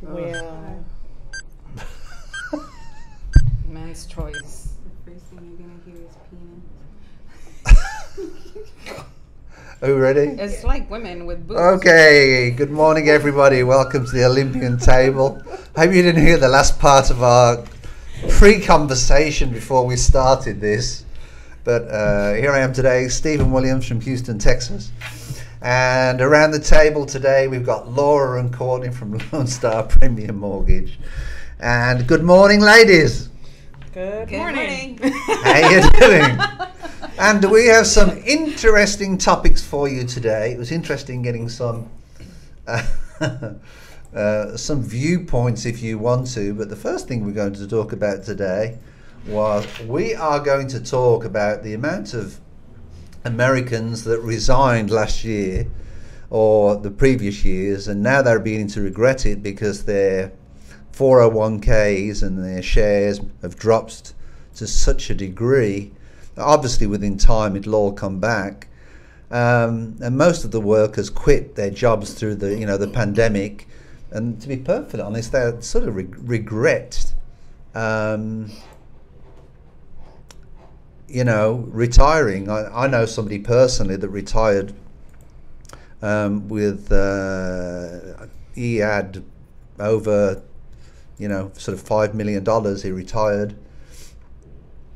Well, Man's choice. The first thing you're gonna hear is penis. Are we ready? It's like women with boobs. Okay, good morning everybody. Welcome to the Olympian Table. Hope you didn't hear the last part of our pre-conversation before we started this. But here I am today, Stephen Williams from Houston, Texas. And around the table today we've got Laura and Courtney from Lone Star Premier Mortgage. And good morning, ladies. good morning. How you doing? And we have some interesting topics for you today. It was interesting getting some viewpoints if you want to. But the first thing we're going to talk about today was we are going to talk about the amount of Americans that resigned last year or the previous years, and now they're beginning to regret it because their 401ks and their shares have dropped to such a degree. Obviously within time it'll all come back, and most of the workers quit their jobs through the pandemic, and to be perfectly honest, they sort of regret retiring. I know somebody personally that retired with he had over sort of $5 million. He retired,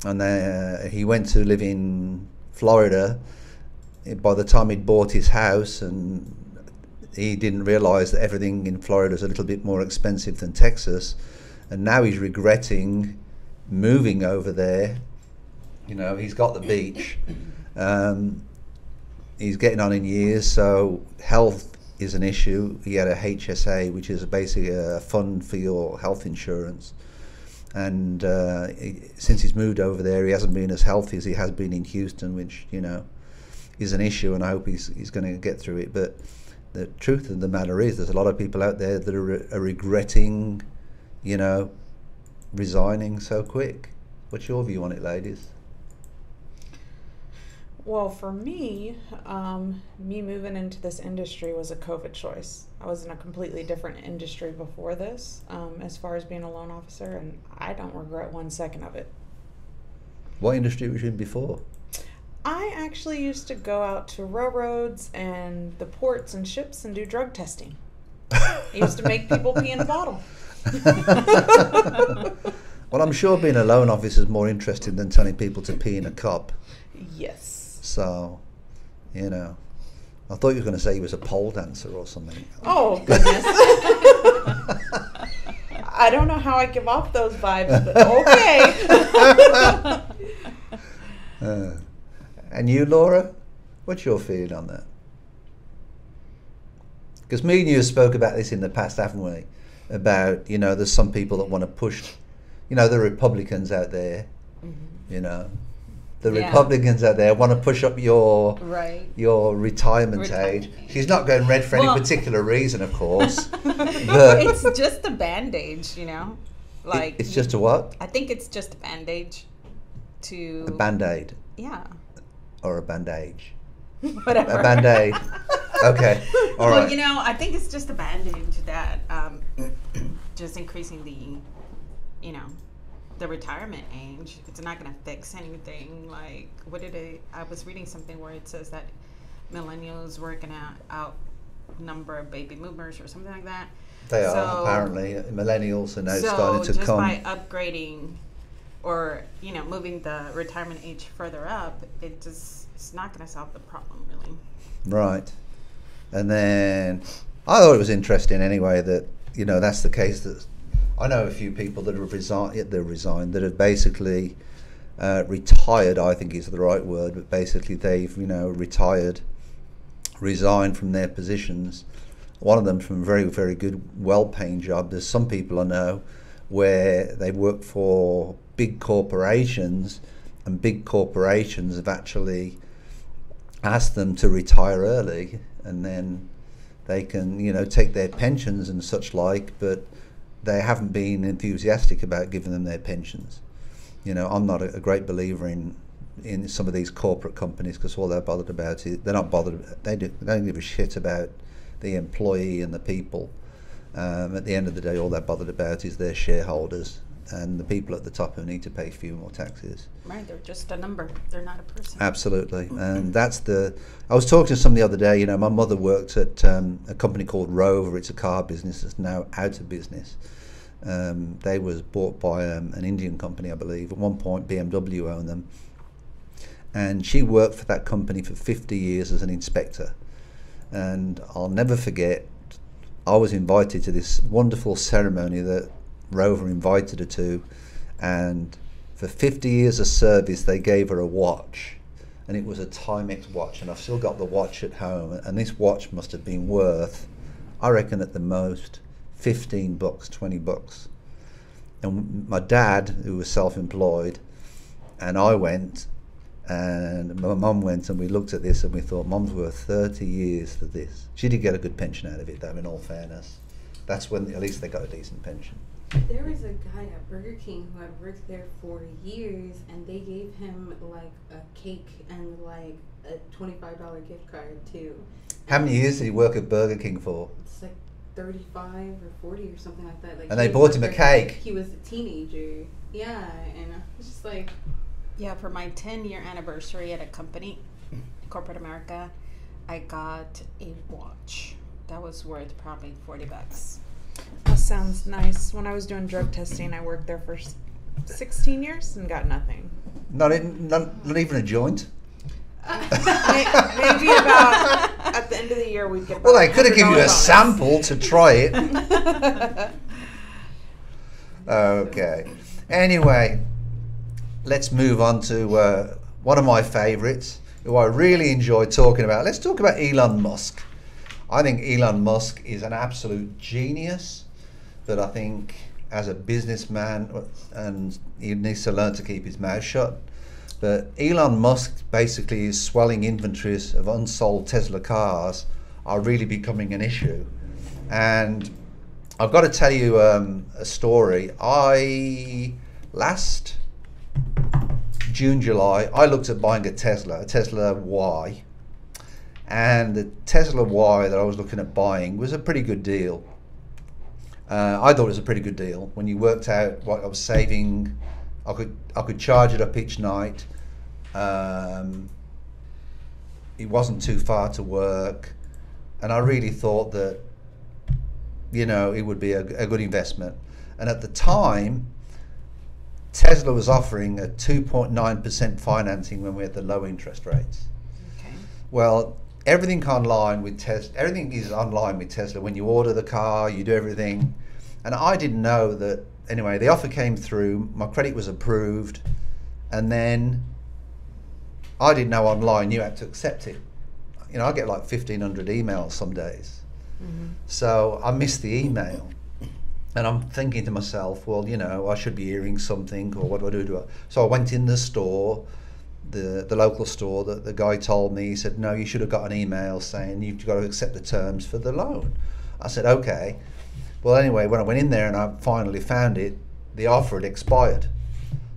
and he went to live in Florida. By the time he'd bought his house, and he didn't realize that everything in Florida is a little bit more expensive than Texas, and now he's regretting moving over there. He's got the beach, he's getting on in years, so health is an issue. He had a HSA, which is basically a fund for your health insurance. And since he's moved over there, he hasn't been as healthy as he has been in Houston, which is an issue, and I hope he's going to get through it. But the truth of the matter is, there's a lot of people out there that are regretting, resigning so quick. What's your view on it, ladies? Well, for me, me moving into this industry was a COVID choice. I was in a completely different industry before this, as far as being a loan officer, and I don't regret 1 second of it. What industry was you in before? I actually used to go out to railroads and the ports and ships and do drug testing. I used to make people pee in a bottle. Well, I'm sure being a loan officer is more interesting than telling people to pee in a cup. Yes. So, I thought you were going to say he was a pole dancer or something. Oh, goodness. I don't know how I give off those vibes, but okay. And you, Laura? What's your feeling on that? Because me and you spoke about this in the past, haven't we? About, there's some people that want to push, the Republicans out there, The Republicans out there want to push up your retirement age. She's not going red for any particular reason, of course. But it's just a bandage, Like it's just a what? I think it's just a bandage to A band-aid. Yeah. Or a bandage. Whatever. A band-aid. Okay. All right. Well, I think it's just a bandage that just increasing the retirement age. It's not going to fix anything. Like, I was reading something where it says that millennials were going to outnumber baby boomers or something like that. They are, apparently. Millennials are now starting to come. So just by upgrading or, moving the retirement age further up, it's not going to solve the problem, really. Right. And then I thought it was interesting anyway that, that's the case. That I know a few people that have resigned, that have basically retired, I think is the right word, but basically they've, resigned from their positions. One of them from a very, very good, well-paying job. There's some people I know where they work for big corporations, and big corporations have actually asked them to retire early, and then they can, take their pensions and such like, but they haven't been enthusiastic about giving them their pensions. I'm not a great believer in some of these corporate companies, because all they're bothered about is, they're not bothered, they don't give a shit about the employee and the people. At the end of the day, all they're bothered about is their shareholders and the people at the top who need to pay few more taxes. Right, they're just a number. They're not a person. Absolutely, and that's the. I was talking to somebody the other day. You know, my mother worked at a company called Rover. It's a car business that's now out of business. They was bought by an Indian company, I believe. At one point, BMW owned them, and she worked for that company for 50 years as an inspector. And I'll never forget, I was invited to this wonderful ceremony that Rover invited her to, and for 50 years of service they gave her a watch, and it was a Timex watch, and I've still got the watch at home, and this watch must have been worth, I reckon at the most, $15, $20. And my dad, who was self-employed, and I went, and my mum went, and we looked at this and we thought, Mum's worth 30 years for this. She did get a good pension out of it, though, in all fairness. That's when at least they got a decent pension. There was a guy at Burger King who had worked there for years, and they gave him like a cake and like a $25 gift card too. How many years did he work at Burger King for? It's like 35 or 40 or something like that. Like, And they he bought him a worked there- cake. He was a teenager. Yeah, and it's just like, Yeah, for my 10-year anniversary at a company, corporate America, I got a watch. That was worth probably $40. That sounds nice. When I was doing drug testing, I worked there for 16 years and got nothing. Not even a joint? Maybe about at the end of the year we'd get. Well, they could have given you a $100 sample to try it. bonus. Okay. Anyway, let's move on to one of my favourites, who I really enjoy talking about. Let's talk about Elon Musk. I think Elon Musk is an absolute genius, but I think as a businessman, and he needs to learn to keep his mouth shut. But Elon Musk basically is swelling inventories of unsold Tesla cars are really becoming an issue. And I've got to tell you a story. Last June, July, I looked at buying a Tesla Y. And the Tesla Y that I was looking at buying was a pretty good deal. I thought it was a pretty good deal. When you worked out what I was saving, I could charge it up each night. It wasn't too far to work, and I really thought that, you know, it would be a good investment. And at the time, Tesla was offering a 2.9% financing when we had the low interest rates. Okay. Well, everything is online with Tesla. When you order the car, you do everything. And I didn't know that. Anyway, the offer came through, my credit was approved, and then I didn't know online you had to accept it. You know, I get like 1,500 emails some days. Mm-hmm. So I missed the email. And I'm thinking to myself, well, you know, I should be hearing something, or what do I do? So I went in the store, the local store. The guy told me, he said, no, you should have got an email saying you've got to accept the terms for the loan. I said, okay. Well, anyway, when I went in there and I finally found it, the offer had expired.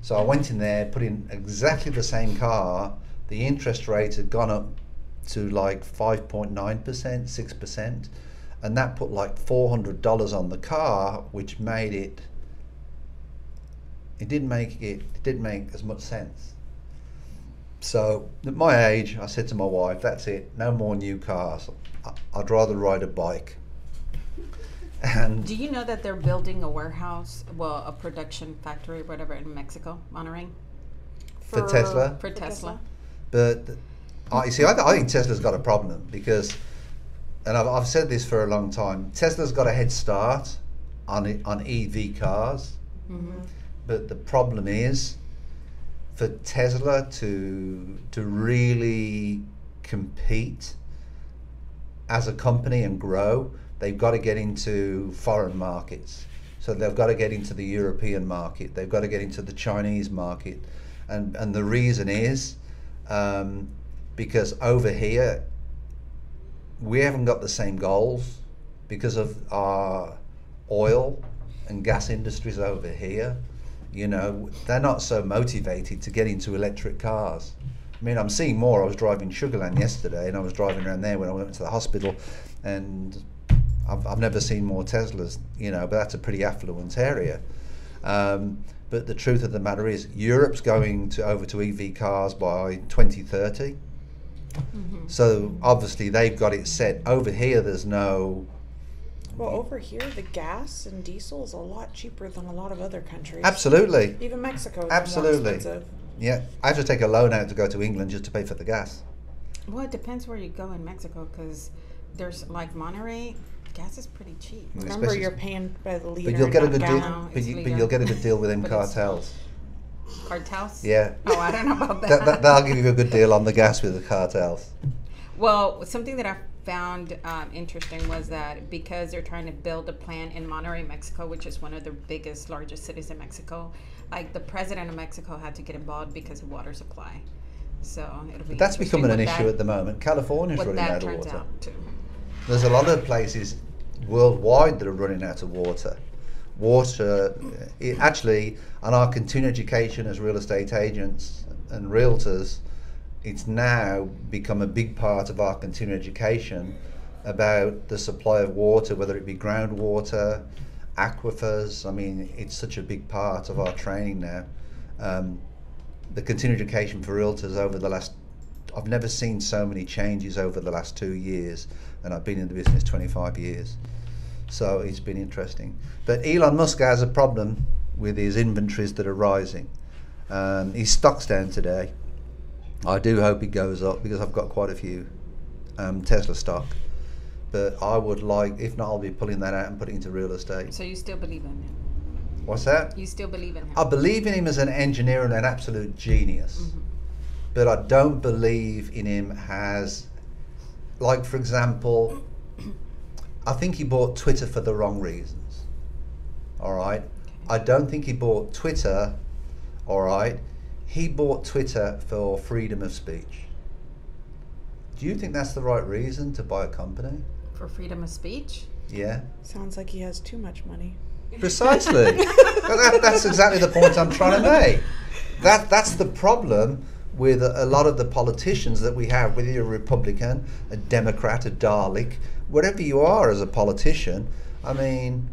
So I went in there, put in exactly the same car. The interest rate had gone up to like 5.9%, 6%. And that put like $400 on the car, which made it didn't make as much sense. So at my age, I said to my wife, that's it, no more new cars. I'd rather ride a bike. And Do you know that they're building a warehouse, well, a production factory, whatever, in Mexico, Monterrey? for Tesla, For Tesla. but I think Tesla's got a problem because, and I've said this for a long time, Tesla's got a head start on EV cars, Mm-hmm. but the problem is for Tesla to really compete as a company and grow, they've got to get into foreign markets. So they've got to get into the European market, they've got to get into the Chinese market, and the reason is because over here we haven't got the same goals because of our oil and gas industries over here. You know, they're not so motivated to get into electric cars. I mean, I'm seeing more. I was driving Sugarland yesterday, and I was driving around there when I went to the hospital, and I've never seen more Teslas, but that's a pretty affluent area. But the truth of the matter is, Europe's going over to EV cars by 2030. Mm-hmm. So obviously they've got it set. Over here, there's no. Well, over here, the gas and diesel is a lot cheaper than a lot of other countries. Absolutely. Even Mexico is Absolutely. more expensive. Yeah, I have to take a loan out to go to England just to pay for the gas. Well, it depends where you go in Mexico, because there's like Monterrey, gas is pretty cheap. Remember, Especially- you're paying by the liter. But you'll get a not good gallon. deal. It's But legal. you'll get a good deal with them But it's- cartels. Cartels? Yeah. Oh, I don't know about that. They'll give you a good deal on the gas with the cartels. Well, something that I found interesting was that because they're trying to build a plant in Monterrey, Mexico, which is one of the biggest, largest cities in Mexico, like the president of Mexico had to get involved because of water supply. So it'll be. But that's interesting becoming an what issue that- at the moment. California's What running that out of turns water. out to. There's a lot of places worldwide that are running out of water. Actually, on our continuing education as real estate agents and realtors, it's now become a big part of our continuing education about the supply of water, whether it be groundwater, aquifers. I mean, it's such a big part of our training now. The continuing education for realtors over the last, I've never seen so many changes over the last 2 years, and I've been in the business 25 years. So it's been interesting. But Elon Musk has a problem with his inventories that are rising. His stock's down today. I do hope it goes up because I've got quite a few Tesla stock. But I would like, if not, I'll be pulling that out and putting it into real estate. So you still believe in him? What's that? You still believe in him? I believe in him as an engineer and an absolute genius. Mm-hmm. But I don't believe in him as, like, for example, I think he bought Twitter for the wrong reasons. All right? I don't think he bought Twitter, all right? He bought Twitter for freedom of speech. Do you think that's the right reason to buy a company? For freedom of speech? Yeah? Sounds like he has too much money. Precisely. That's exactly the point I'm trying to make. That's the problem with a lot of the politicians that we have, whether you're a Republican, a Democrat, a Dalek, whatever you are as a politician. I mean,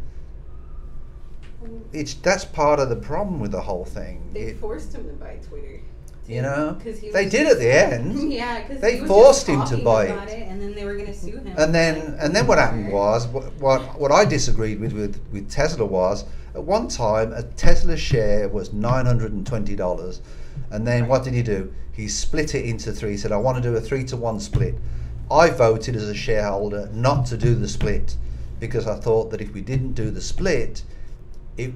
that's part of the problem with the whole thing. They forced him to buy Twitter. You know, 'Cause he they was did just- at the end. Yeah, because They forced him to buy about it. and then they were going to sue him. And then what happened was, what I disagreed with Tesla was, at one time a Tesla share was $920, and then what did he do? He split it into three. He said, I want to do a 3-to-1 split. I voted as a shareholder not to do the split because I thought that if we didn't do the split, it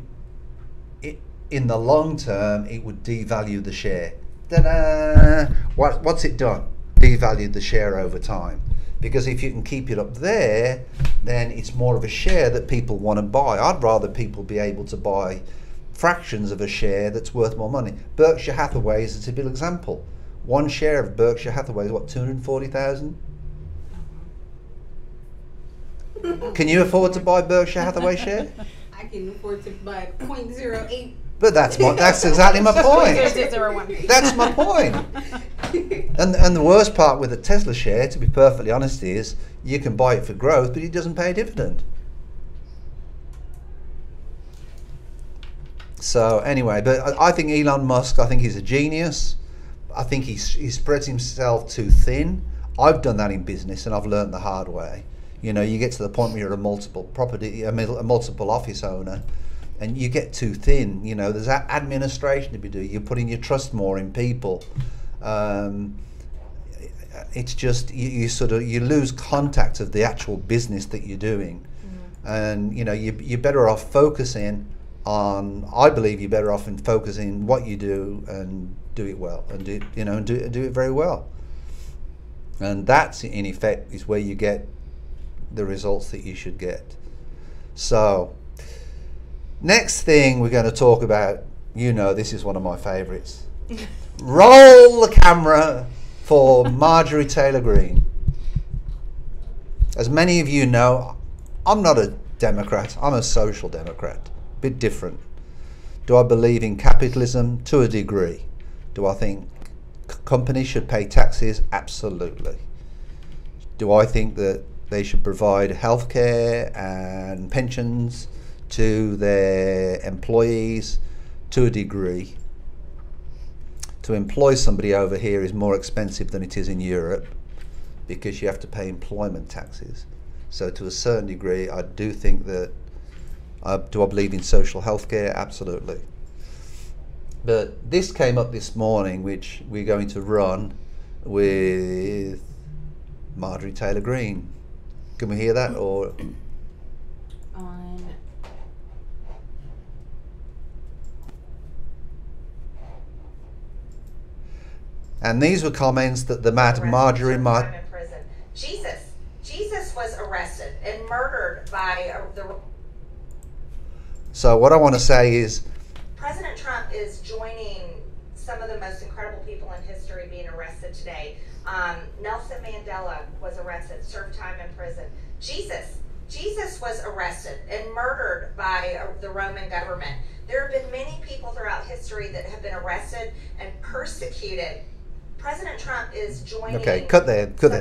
in the long term it would devalue the share. Ta-da! What's it done? Devalued the share over time. Because if you can keep it up there, then it's more of a share that people want to buy. I'd rather people be able to buy fractions of a share that's worth more money. Berkshire Hathaway is a typical example. One share of Berkshire Hathaway is what, 240,000? Can you afford to buy Berkshire Hathaway share? I can afford to buy 0.08. But that's exactly my point. 0.001. That's my point. And the worst part with a Tesla share, to be perfectly honest, is you can buy it for growth, but it doesn't pay a dividend. So anyway, but I think Elon Musk, I think he's a genius. I think he spreads himself too thin. I've done that in business, and I've learned the hard way. You know, you get to the point where you're a multiple office owner, and you get too thin. You know, there's administration to be doing. You're putting your trust more in people. It's just you lose contact of the actual business that you're doing, and you know you're better off focusing on. I believe you're better off in focusing what you do and do it well, and do it very well. And that's in effect is where you get the results that you should get. So next thing we're going to talk about, this is one of my favorites. Roll the camera for Marjorie Taylor Greene. As many of you know, I'm not a Democrat, I'm a social democrat. Bit different. Do I believe in capitalism? To a degree. Do I think companies should pay taxes? Absolutely. Do I think that they should provide healthcare and pensions to their employees to a degree. To employ somebody over here is more expensive than it is in Europe because you have to pay employment taxes. So to a certain degree, I do think that, do I believe in social healthcare? Absolutely. But this came up this morning, which we're going to run with Marjorie Taylor Greene. Can we hear that? Or and these were comments that the Marjorie in prison. Jesus was arrested and murdered by the. So what I want to say is, President Trump is joining some of the most incredible people in history being arrested today. Nelson Mandela was arrested, served time in prison. Jesus was arrested and murdered by the Roman government. There have been many people throughout history that have been arrested and persecuted. President Trump is joining some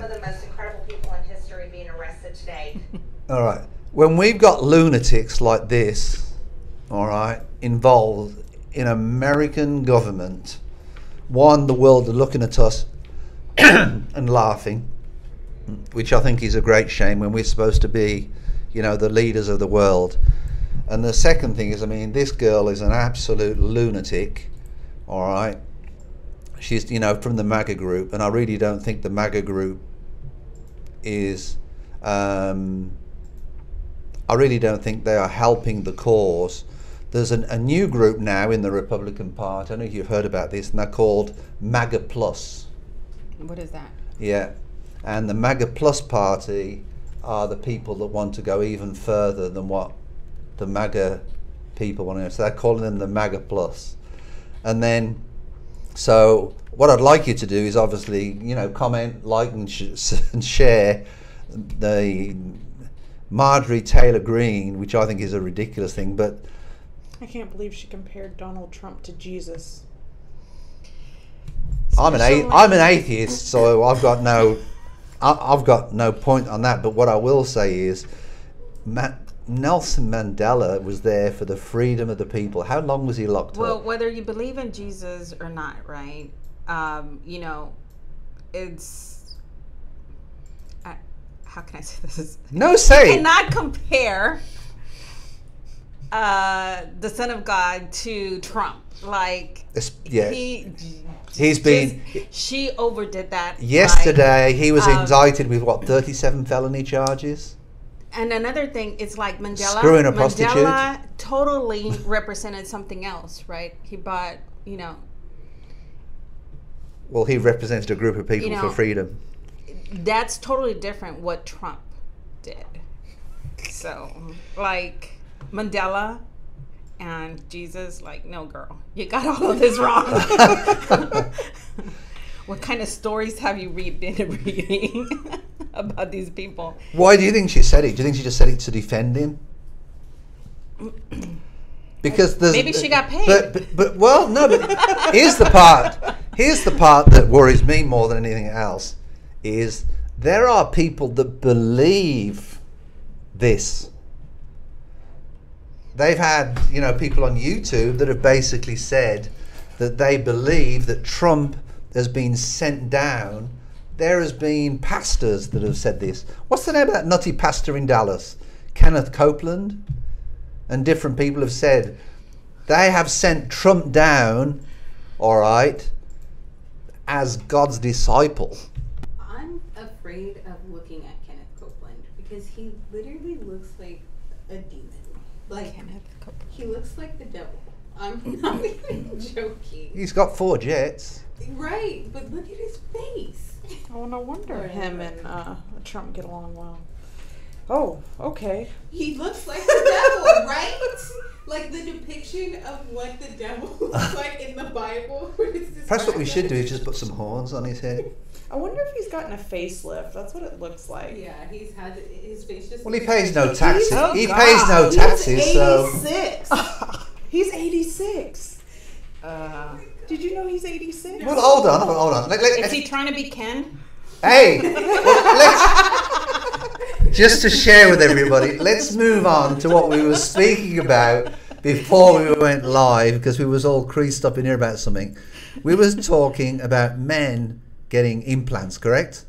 of the most incredible people in history being arrested today. All right. When we've got lunatics like this, all right, involved in American government, the world are looking at us and laughing, which I think is a great shame when we're supposed to be, the leaders of the world. And the second thing is, this girl is an absolute lunatic, all right. She's, from the MAGA group, and I really don't think the MAGA group is, I really don't think they are helping the cause. There's a new group now in the Republican Party, I don't know if you've heard about this, and they're called MAGA Plus. What is that? Yeah, and the MAGA Plus party are the people that want to go even further than what the MAGA people want to do. So they're calling them the MAGA Plus. And then, so what I'd like you to do is obviously, comment, like, and share the Marjorie Taylor Greene, which I think is a ridiculous thing, but I can't believe she compared Donald Trump to Jesus. I'm an atheist, so I've got no point on that. But what I will say is, Nelson Mandela was there for the freedom of the people. How long was he locked up? Well, whether you believe in Jesus or not, right? It's how can I say this? No, say. You cannot compare the Son of God to Trump. Like, yeah. She overdid that. Yesterday, he was indicted with 37 felony charges. And another thing, it's like Mandela. Screwing a prostitute. Mandela totally represented something else, right? He bought, Well, he represented a group of people for freedom. That's totally different what Trump did. So, like, Mandela and Jesus, like, no, girl, you got all of this wrong. What kind of stories have you been reading about these people? Why do you think she said it? Do you think she just said it to defend him? Because maybe she got paid. But here's the part that worries me more than anything else is there are people that believe this. They've had, people on YouTube that have basically said that they believe that Trump has been sent down. There has been pastors that have said this. What's the name of that nutty pastor in Dallas? Kenneth Copeland? And different people have said they have sent Trump down, all right, as God's disciple. I'm afraid of looking at Kenneth Copeland because he literally looks like a demon. Like, he looks like the devil. I'm not even joking. He's got 4 jets. Right, but look at his face. Oh, no wonder him and Trump get along well. Oh, okay. He looks like the devil, right? Like the depiction of what the devil looks like in the Bible. Perhaps what we should do is just put some horns on his head. I wonder if he's gotten a facelift. That's what it looks like. Yeah, he's had his face just. Well, he pays no taxes. He pays no taxes, he's 86. so. He's 86. Did you know he's 86? Well, hold on. Is he trying to be Ken? Hey, just to share with everybody, let's move on to what we were speaking about before we went live, because we was all creased up in here about something. We was talking about men getting implants, correct?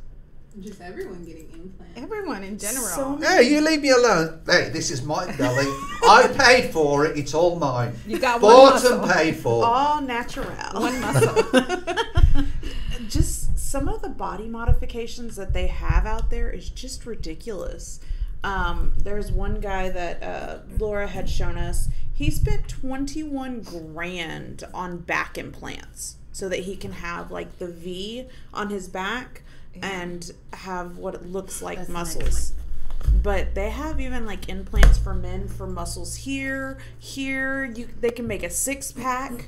Just everyone getting implants. Everyone in general. So Hey, you leave me alone. Hey, this is my belly. I paid for it. It's all mine. You got Bought one muscle. and paid for. all natural. One muscle. Just some of the body modifications that they have out there is just ridiculous. There's one guy that Laura had shown us. He spent 21 grand on back implants so that he can have like the V on his back and have what it looks like That's muscles. But they have even like implants for men for muscles here. They can make a 6-pack.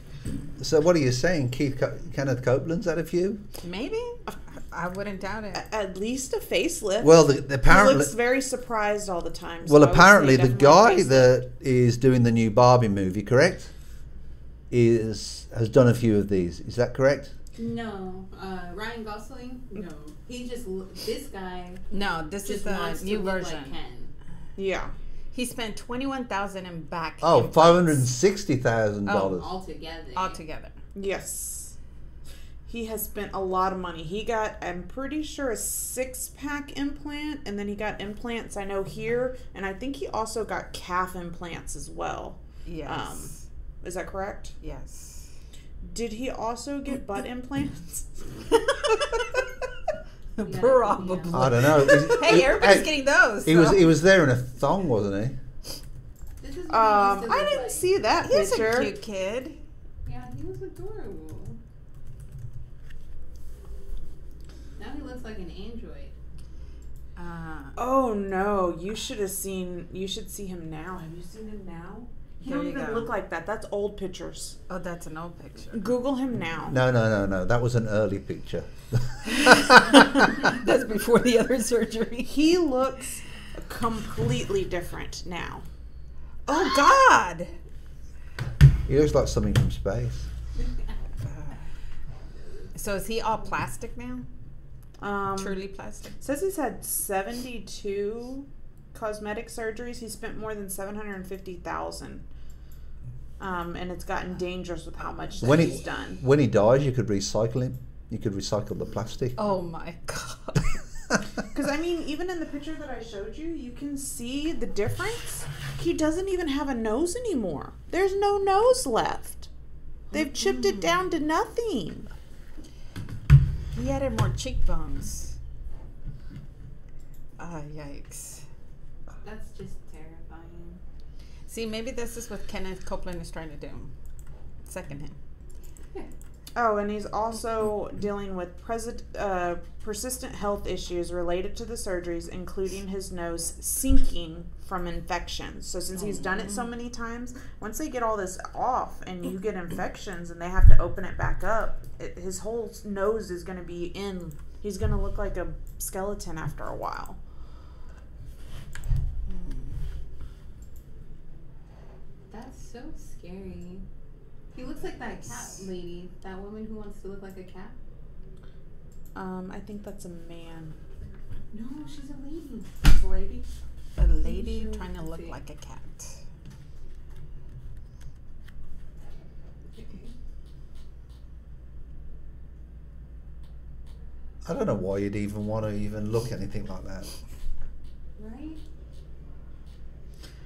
So what are you saying? Kenneth Copeland's had a few? Maybe. I wouldn't doubt it. At least a facelift. Well, he apparently, looks very surprised all the time. so well, I would say apparently the definitely guy facelift. that is doing the new Barbie movie, correct, has done a few of these. Is that correct? No, Ryan Gosling. No, he just this guy. No, this is Just wants the to new look version. Like Ken. Yeah. He spent $21,000 in back. Oh, implants $560,000. Altogether. altogether. Yes. He has spent a lot of money. He got, I'm pretty sure, a 6-pack implant, and then he got implants, I know, here, and I think he also got calf implants as well. Yes. Is that correct? Yes. Did he also get butt implants? Probably. I don't know. Hey, everybody's getting those. He was there in a thong, wasn't he? This is what he used to I look didn't like. see that He's picture. a cute kid. Yeah, he was adorable. Now he looks like an android. Oh no, you should see him now. Have you seen him now? He There don't you even go. look like that. That's old pictures. Oh, that's an old picture. Google him now. No. That was an early picture. That's before the other surgery. He looks completely different now. Oh, God. He looks like something from space. So is he all plastic now? Truly plastic? Says he's had 72 cosmetic surgeries. He spent more than $750,000. And it's gotten dangerous with how much that he's done. When he dies, you could recycle him. You could recycle the plastic. Oh, my God. Because, I mean, even in the picture that I showed you, you can see the difference. He doesn't even have a nose anymore. There's no nose left. They've chipped it down to nothing. He added more cheekbones. Yikes. That's just terrifying. See, maybe this is what Kenneth Copeland is trying to do. Second him. Oh, and he's also dealing with persistent health issues related to the surgeries, including his nose sinking from infections. So since he's done it so many times, once they get all this off and you get infections and they have to open it back up, his whole nose is going to be in. He's going to look like a skeleton after a while. That's so scary. He looks like that cat lady, that woman who wants to look like a cat. I think that's a man. No, she's a lady. It's a lady? A lady Sure. trying to look like a cat. I don't know why you'd even want to even look at anything like that. Right?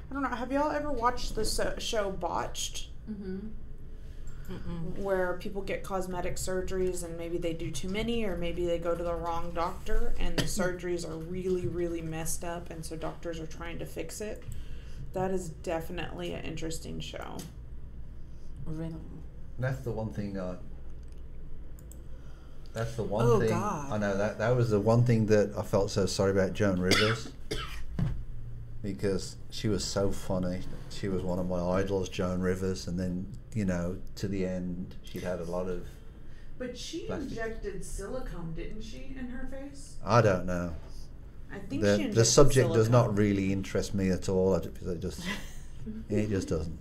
I don't know. Have y'all ever watched the show Botched? Mm-hmm. Where people get cosmetic surgeries and maybe they do too many or maybe they go to the wrong doctor and the surgeries are really, really messed up and so doctors are trying to fix it. That is definitely an interesting show. Really? That's the one thing. That's the one Oh, thing. God. I know that was the one thing that I felt so sorry about Joan Rivers because she was so funny. She was one of my idols, Joan Rivers, and then to the end she'd had a lot of. But she Plastic. injected silicone, didn't she, in her face? I don't know. I think she The injected subject does silicone. not really interest me at all. It just doesn't.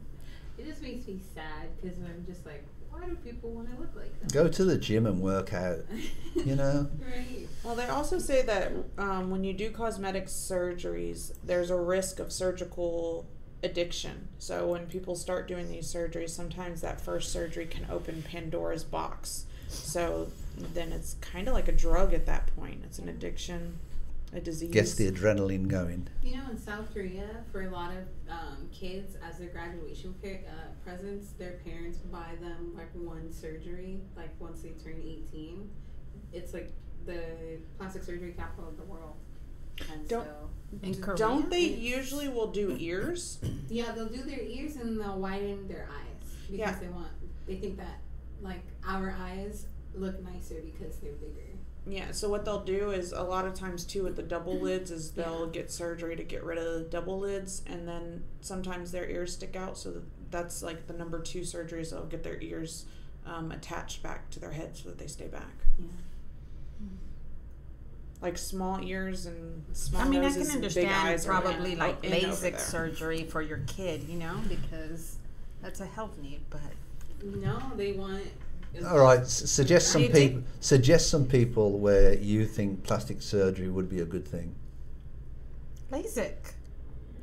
It just makes me sad because I'm just like, why do people want to look like that? Go to the gym and work out, you know? Right. Well, they also say that when you do cosmetic surgeries, there's a risk of surgical addiction. So when people start doing these surgeries, sometimes that first surgery can open Pandora's box. So then it's kind of like a drug at that point. It's an addiction, a disease. Gets the adrenaline going. You know, in South Korea, for a lot of kids, as their graduation presents, their parents buy them like one surgery, like once they turn 18. It's like the plastic surgery capital of the world. And Don't they usually will do ears? Yeah, they'll do their ears and they'll widen their eyes because they think that like our eyes look nicer because they're bigger. Yeah, so what they'll do is a lot of times too with the double lids is they'll get surgery to get rid of the double lids, and then sometimes their ears stick out, so that's like the number 2 surgeries. They'll get their ears attached back to their head so that they stay back. Yeah. Like small ears and small I mean, I noses can and understand big eyes probably like in over LASIK there. surgery for your kid, you know, because that's a health need. But No, they want. All right, suggest some people where you think plastic surgery would be a good thing. LASIK.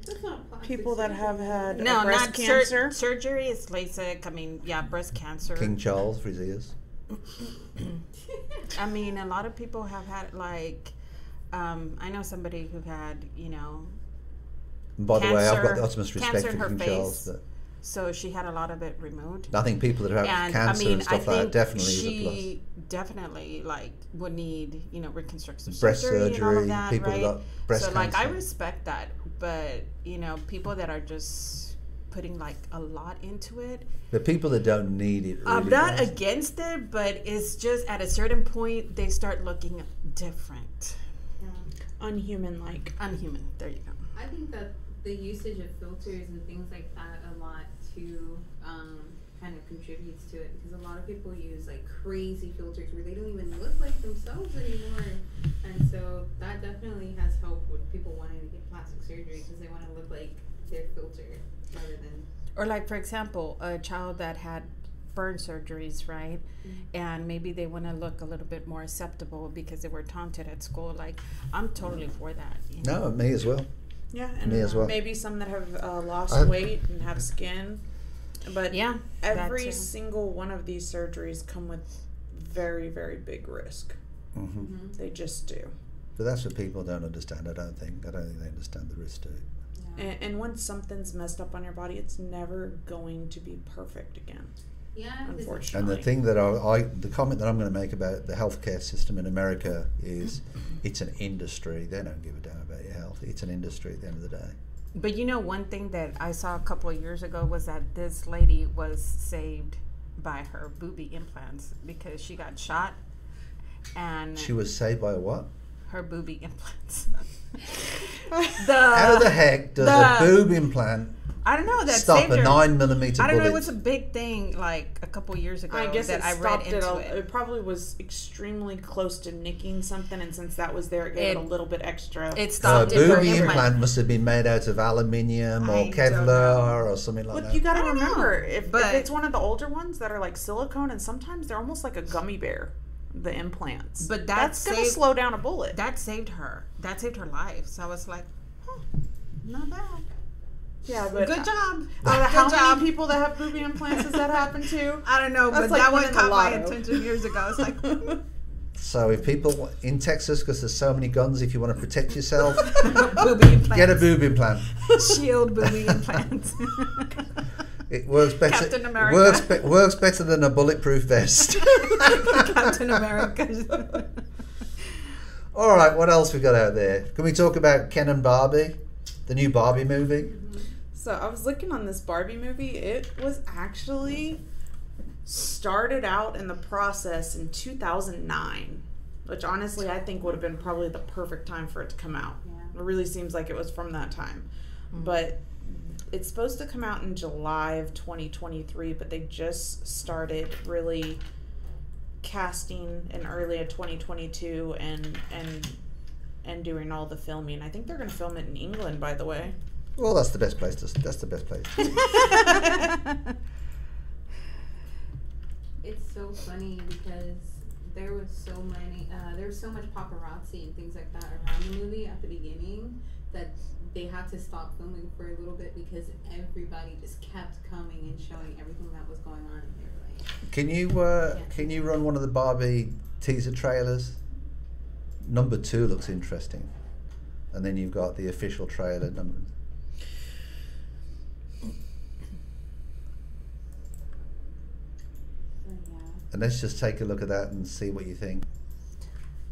That's not plastic People that have had No, breast not cancer. surgery. Is LASIK. I mean, yeah, breast cancer. King Charles for his ears. I mean, a lot of people have had like, I know somebody who had, you know. And by the way, I've got cancer- the utmost respect cancer for in her King face. Charles, but So she had a lot of it removed. I think people that have And cancer I mean, and stuff I like think that definitely is a she definitely like would need, you know, reconstructive Breast surgery and all surgery, of that, people right? that got breast so like I cancer. respect that, but you know, people that are just putting like a lot into it. The people that don't need it. Really I'm not don't. against it, but it's just at a certain point they start looking different, Unhuman-like. unhuman. There you go. I think that the usage of filters and things like that a lot too kind of contributes to it, because a lot of people use like crazy filters where they don't even look like themselves anymore, and so that definitely has helped with people wanting to get plastic surgery because they want to look like their filter rather than. Or like, for example, a child that had burn surgeries, right? And maybe they want to look a little bit more acceptable because they were taunted at school. Like, I'm totally for that. You know? No, me as well. Yeah, and Me as well. maybe some that have lost weight and have skin. But Yeah, every that too. single one of these surgeries come with very, very big risk. Mm-hmm. They just do. But that's what people don't understand. I don't think they understand the risk to it. And once something's messed up on your body, it's never going to be perfect again. Yeah, Unfortunately. And the thing that the comment that I'm going to make about the healthcare system in America is it's an industry. They don't give a damn about your health. It's an industry at the end of the day. But you know, one thing that I saw a couple of years ago was that this lady was saved by her boobie implants because she got shot, and She was saved by what? her boobie implants. How the heck does a boob implant I don't know. That stop saved a her. 9mm bullet? I don't know. It was a big thing like a couple years ago. I guess that it I read stopped into it. it. It probably was extremely close to nicking something, and since that was there, it gave it a little bit extra. It A stopped it for booby implant. implant must have been made out of aluminium or I don't Kevlar or something like Look, that. you got to I don't remember, know, if but- it's one of the older ones that are like silicone, and sometimes they're almost like a gummy bear, the implants. But that's going to saved- slow down a bullet. That saved her. That saved her life. So I was like, not bad. Yeah, but Good job. how Good job. many people that have booby implants does that happen to? I don't know, That's but like that one winning the caught my lotto. attention years ago. I was like, So if people in Texas, because there's so many guns, if you want to protect yourself, booby implants. get a boob implant. Shield booby implants. It works better. Captain America. Works better than a bulletproof vest. Captain America. All right, what else we got out there? Can we talk about Ken and Barbie, the new Barbie movie? So I was looking on this Barbie movie. It was actually started out in the process in 2009, which honestly I think would have been probably the perfect time for it to come out. Yeah. It really seems like it was from that time. But it's supposed to come out in July of 2023, but they just started really casting in early of 2022 and doing all the filming. I think they're going to film it in England, by the way. Well, that's the best place. That's the best place. so funny because there was so much paparazzi and things like that around the movie at the beginning that they had to stop filming for a little bit because everybody just kept coming and showing everything that was going on, and they were like, Can you run one of the Barbie teaser trailers? Number 2 looks interesting, and then you've got the official trailer number. And let's just take a look at that and see what you think.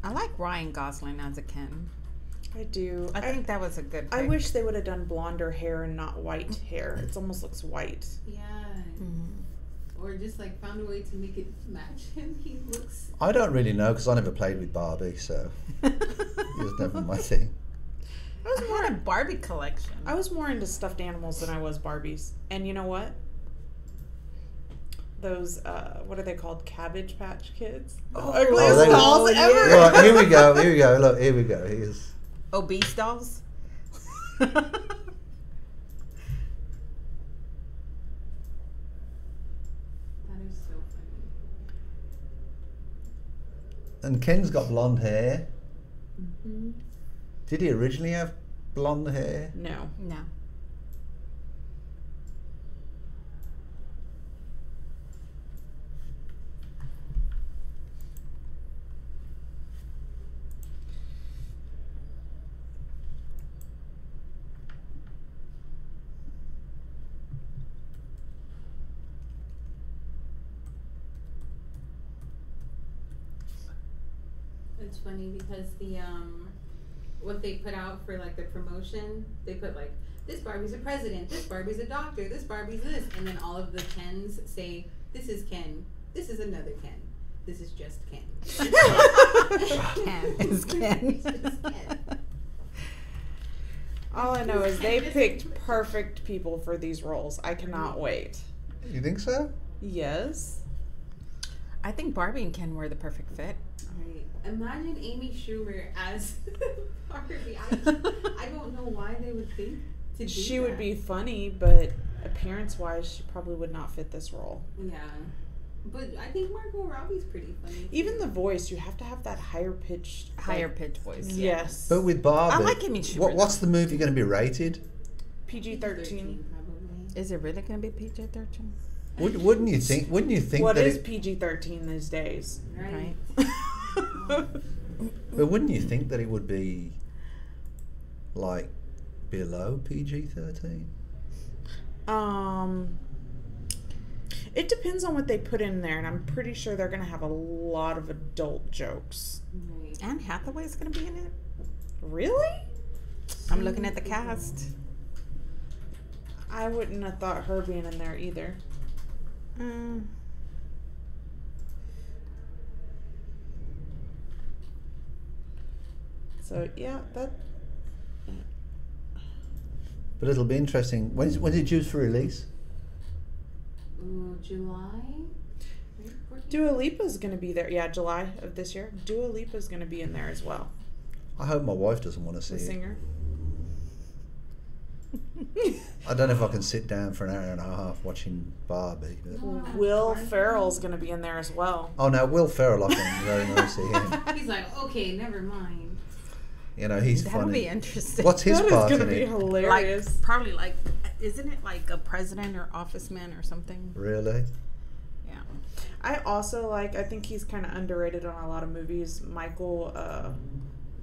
I like Ryan Gosling as a Ken. I do. I think that was a good pick. I wish they would have done blonder hair and not white hair. It almost looks white. yeah. Or just like found a way to make it match him. He looks. I don't really know because I never played with Barbie, so it was never my thing. I had a Barbie collection. I was more into stuffed animals than I was Barbies. And you know what? Those, what are they called? Cabbage Patch Kids? The ugliest dolls ever. Right, here we go. Look, here we go. Here's Obese dolls? That is so funny. And Ken's got blonde hair. Mm-hmm. Did he originally have blonde hair? No. No. It's funny because the what they put out for like the promotion, they put like, this Barbie's a president, this Barbie's a doctor, this Barbie's this, and then all of the Kens say, this is Ken, this is another Ken, this is just Ken. Ken is Ken. It's just Ken. All I know is they picked perfect people for these roles. I cannot wait. You think so? Yes. I think Barbie and Ken were the perfect fit. Right. Imagine Amy Schumer as Barbie. I don't know why they would think to do She that. would be funny, but appearance-wise, she probably would not fit this role. Yeah. But I think Margot Robbie's pretty funny. Too. Even the voice, you have to have that higher pitched voice. Yes. But with Barbie, I like Amy Schumer. what's the movie going to be rated? PG-13. probably. Is it really going to be PG-13? Wouldn't you think? Wouldn't you think What that is it, PG-13 these days? Right. But wouldn't you think that it would be like below PG-13? It depends on what they put in there, and I'm pretty sure they're going to have a lot of adult jokes. Right. Anne Hathaway's going to be in it? Really? I'm looking at the cast. I wouldn't have thought her being in there either. So yeah, that. But it'll be interesting. When's it due for release? Ooh, July? Dua Lipa's going to be there. Yeah, July of this year. Dua Lipa's going to be in there as well. I hope my wife doesn't want to see The it. singer. I don't know if I can sit down for an hour and a half watching Barbie. But... Will Ferrell's going to be in there as well. Oh no, Will Ferrell, I can very much see him. He's like, okay, never mind. You know, he's That'll funny. be interesting. What's his That is part going to in be it? hilarious. Like, probably like, isn't it like a president or office man or something? Really? Yeah. I also I think he's kind of underrated on a lot of movies. Michael,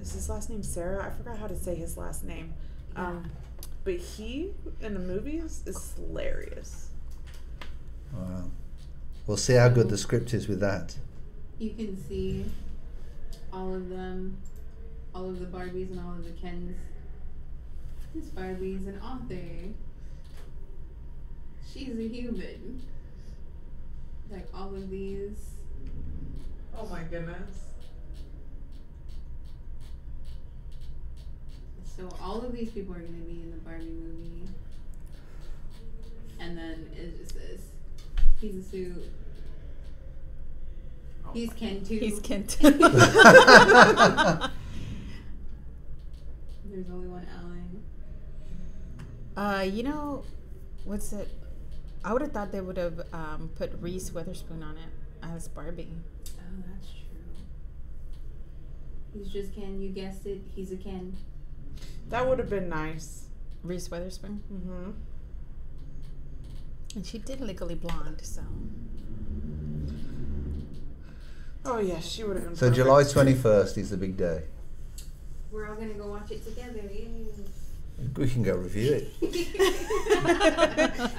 is his last name Sarah? I forgot how to say his last name. But he, in the movies, is hilarious. Wow. We'll see how good the script is with that. You can see all of them, all of the Barbies and all of the Kens. This Barbie's an author. She's a human. Like all of these. Oh my goodness. So all of these people are going to be in the Barbie movie. And then it just says, he's a suit. He's Ken too. He's Ken too. There's only one Ellen. You know, what's it? I would have thought they would have put Reese Witherspoon on it. as Barbie. Oh, that's true. He's just Ken. You guessed it. He's a Ken. That would have been nice. Reese Witherspoon. Mm-hmm. And she did Legally Blonde, so. Oh yeah, she would have been. So perfect. July 21st is the big day. We're all gonna go watch it together. Yay. We can go review it.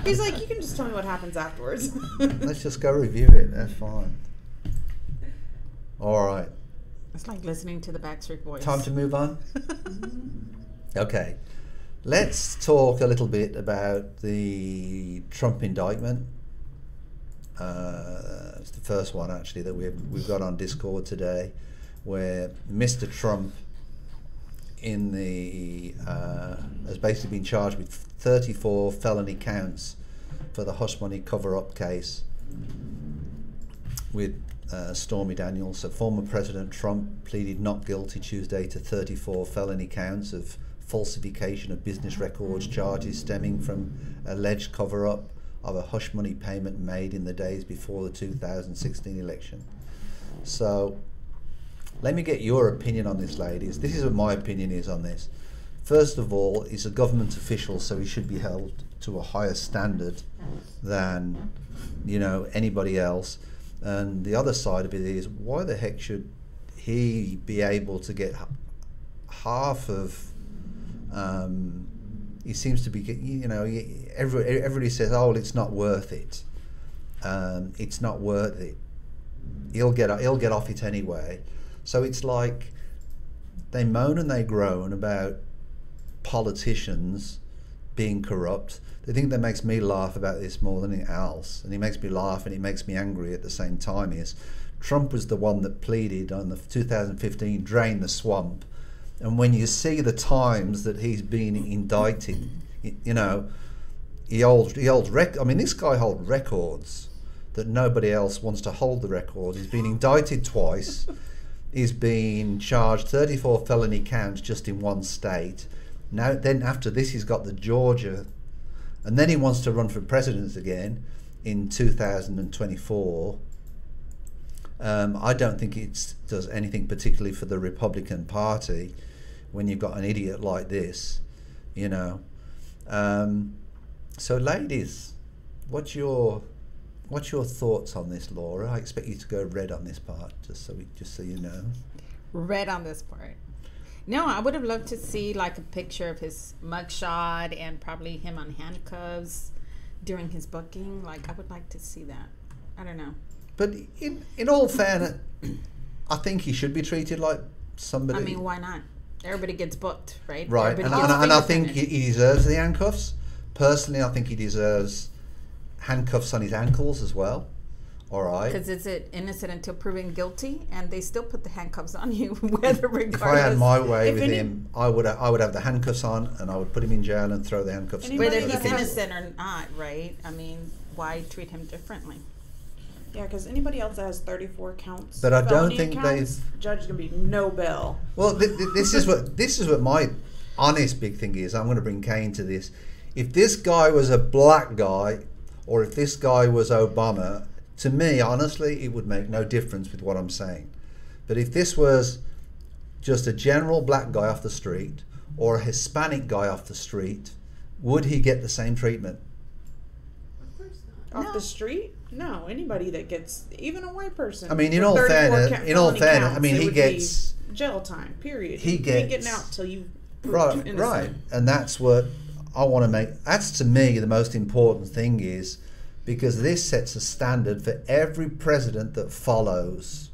He's like, you can just tell me what happens afterwards. Let's just go review it. That's fine. All right. It's like listening to the Backstreet Boys. Time to move on? Okay. Let's talk a little bit about the Trump indictment. It's the first one, actually, that we've got on Discord today, where Mr. Trump has basically been charged with 34 felony counts for the hush money cover-up case with Stormy Daniels. So former President Trump pleaded not guilty Tuesday to 34 felony counts of falsification of business records charges stemming from alleged cover-up of a hush money payment made in the days before the 2016 election. So let me get your opinion on this, ladies. This is what my opinion is on this. First of all, he's a government official, so he should be held to a higher standard than, you know, anybody else. And the other side of it is, why the heck should he be able to get half of? He seems to be, you know, everybody says, oh, well, it's not worth it. It's not worth it. He'll get off it anyway. So it's like they moan and they groan about politicians being corrupt. The thing that makes me laugh about this more than anything else, and it makes me laugh and it makes me angry at the same time, is Trump was the one that pleaded on the 2015 drain the swamp. And when you see the times that he's been indicted, you know, he holds I mean, this guy holds records that nobody else wants to hold the record. He's been indicted twice. He's been charged 34 felony counts just in one state. Now, then after this, he's got the Georgia, and then he wants to run for president again in 2024. I don't think it does anything particularly for the Republican Party when you've got an idiot like this, you know. So, ladies, what's your thoughts on this, Laura? I expect you to go red on this part, just so you know. Red on this part. No, I would have loved to see like a picture of his mugshot and probably him on handcuffs during his booking. Like, I would like to see that. I don't know. But in all fairness, I think he should be treated like somebody. I mean, why not? Everybody gets booked, right? Right, and I think he deserves the handcuffs. Personally, I think he deserves handcuffs on his ankles as well. All right. Because is it innocent until proven guilty, and they still put the handcuffs on you, whether regardless. If I had my way with him, I would have the handcuffs on, and I would put him in jail and throw the handcuffs. Whether he's innocent or not, right? I mean, why treat him differently? Yeah, because anybody else that has 34 counts, but I don't think judge is gonna be no bail. Well, this is what my honest big thing is. I'm going to bring Kane to this. If this guy was a black guy, or if this guy was Obama, to me, honestly, it would make no difference with what I'm saying. But if this was just a general black guy off the street or a Hispanic guy off the street, would he get the same treatment? Of course not. Off the street? No, anybody that gets, even a white person. I mean, in all fairness, I mean, he gets jail time. Period. He ain't getting out till you right, and that's what I want to make. That's to me the most important thing is. Because this sets a standard for every president that follows,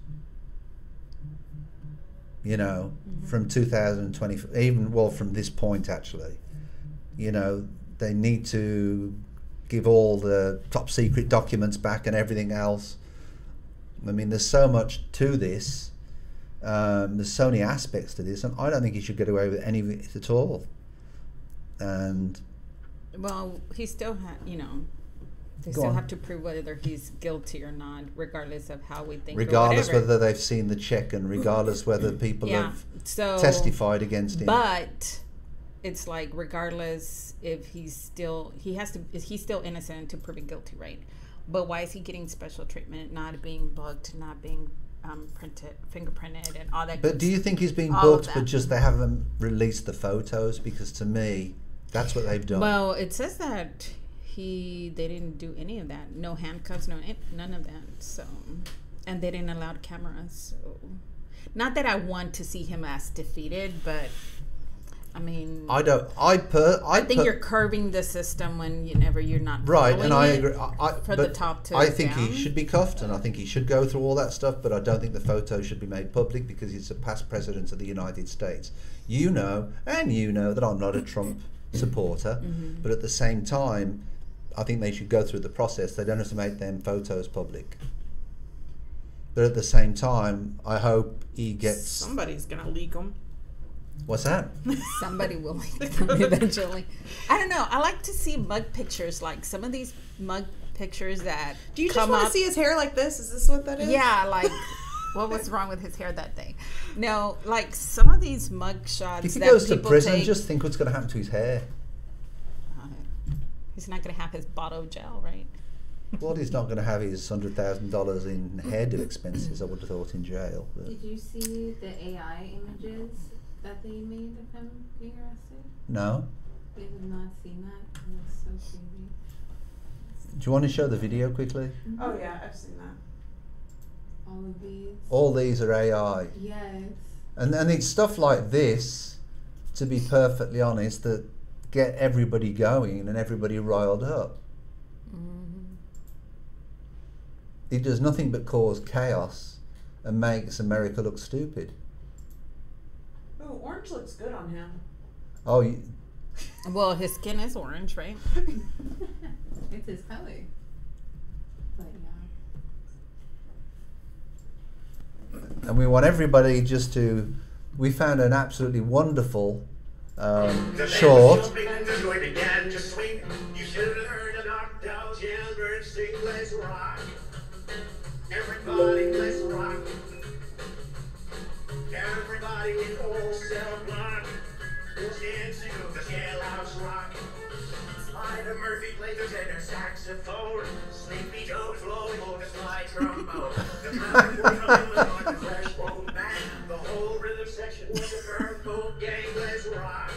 you know, from 2020, from this point actually. You know, they need to give all the top secret documents back and everything else. I mean, there's so much to this. There's so many aspects to this, and I don't think he should get away with any of it at all. And well, he still you know. They still have to prove whether he's guilty or not, regardless of how we think. Regardless whether they've seen the check and regardless whether people have testified against him. But it's like regardless if he's still innocent until proven guilty, right? But why is he getting special treatment, not being booked, not being fingerprinted, and all that? But do you think he's being all of booked, that. but just they haven't released the photos? Because to me, that's what they've done. Well, it says that they didn't do any of that. No handcuffs, none of that. So, and they didn't allow cameras. So, not that I want to see him as defeated, but I mean, I think you're curbing the system whenever you're not right, and I it agree. For the top to I think down. he should be cuffed, and I think he should go through all that stuff. But I don't think the photos should be made public because he's a past president of the United States. You know that I'm not a Trump supporter, but at the same time, I think they should go through the process. They don't have to make them photos public. But at the same time, I hope he gets. Somebody's gonna leak them. What's that? Somebody will like them eventually. I don't know. I like to see mug pictures, like some of these mug pictures that Do you just come want to up. see his hair like this? Is this what that is? Yeah, like what was wrong with his hair that day? No, like some of these mug shots. If he that goes to people prison, take, just think what's going to happen to his hair. he's not going to have his bottle of gel, right? Well, he's not going to have his $100,000 in hairdo expenses, I would have thought, in jail. But Did you see the AI images that they made of him being arrested? no. You have not seen that? It was so crazy. Do you want to show the video quickly? Oh yeah, I've seen that. All of these. All these are AI. Yes. And it's stuff like this, to be perfectly honest, that get everybody going and everybody riled up. It does nothing but cause chaos and makes America look stupid. Oh, orange looks good on him. Oh, Well, his skin is orange, right? It's his color. But yeah. and we want everybody just to. We found an absolutely wonderful short. Everybody, let's rock. Everybody in full self-block. Who's dancing to the jailhouse rock? Spider Murphy plays the tenor saxophone. Sleepy Joe's blowing on the slide trombone. The traffic was coming on the fresh bone back. The whole rhythm section was a purple gang. Let's rock.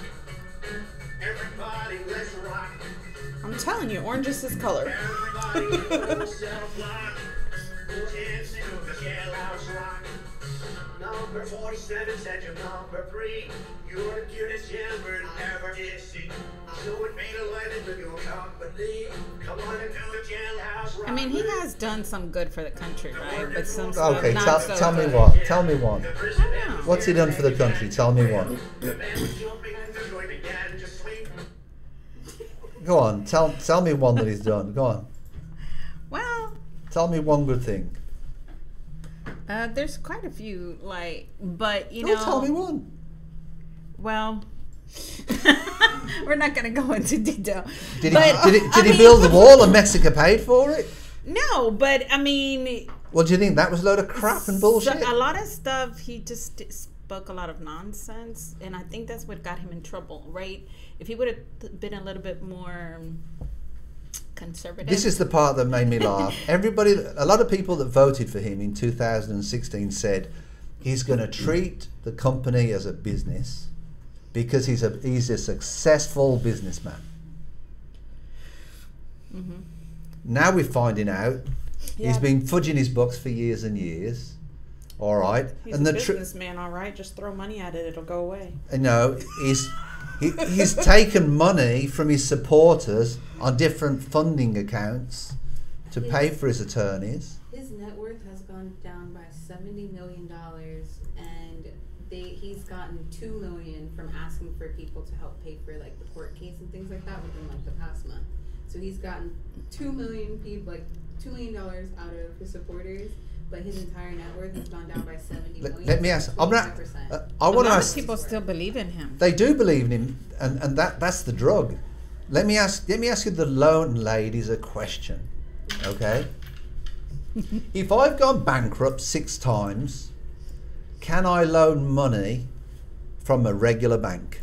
Everybody, let's rock. I'm telling you, orange is his color. Everybody in full self-block. Who's dancing to the jailhouse rock? Number 47 said you're number 3. You're the cutest jailbird I ever did see. So it made a legend with your company. Come on and do the jailhouse rock. I mean, he has done some good for the country, right? But some stuff Okay, not so tell me good. one. Tell me one. I don't know. What's he done for the country? Tell me one. The man was jumping and the joint began to swing. Go on. Tell me one that he's done. Go on. Well, Tell me one good thing. there's quite a few, but you No, know. tell me one. Well, we're not going to go into detail. Did But, he I mean- build the wall and Mexico paid for it? No, but I mean, Well, do you think that was a load of crap and bullshit? a lot of stuff he just spoke a lot of nonsense, and I think that's what got him in trouble, right? If he would have been a little bit more conservative. This is the part that made me laugh. A lot of people that voted for him in 2016 said he's going to treat the company as a business because he's a successful businessman. Mm-hmm. Now we're finding out he's Yeah. been fudging his books for years and years. All right, He's and a the businessman, all right. Just throw money at it; it'll go away. he's taken money from his supporters on different funding accounts to pay for his attorneys. His net worth has gone down by $70 million, and he's gotten $2 million from asking for people to help pay for like the court case and things like that within like the past month. So he's gotten $2 million out of his supporters, but his entire net worth has gone down by $70 million. Let me ask. I want a to lot of ask. people still believe in him. They do believe in him, and that's the drug. Let me ask you, the loan ladies, a question. Okay. If I've gone bankrupt 6 times, can I loan money from a regular bank?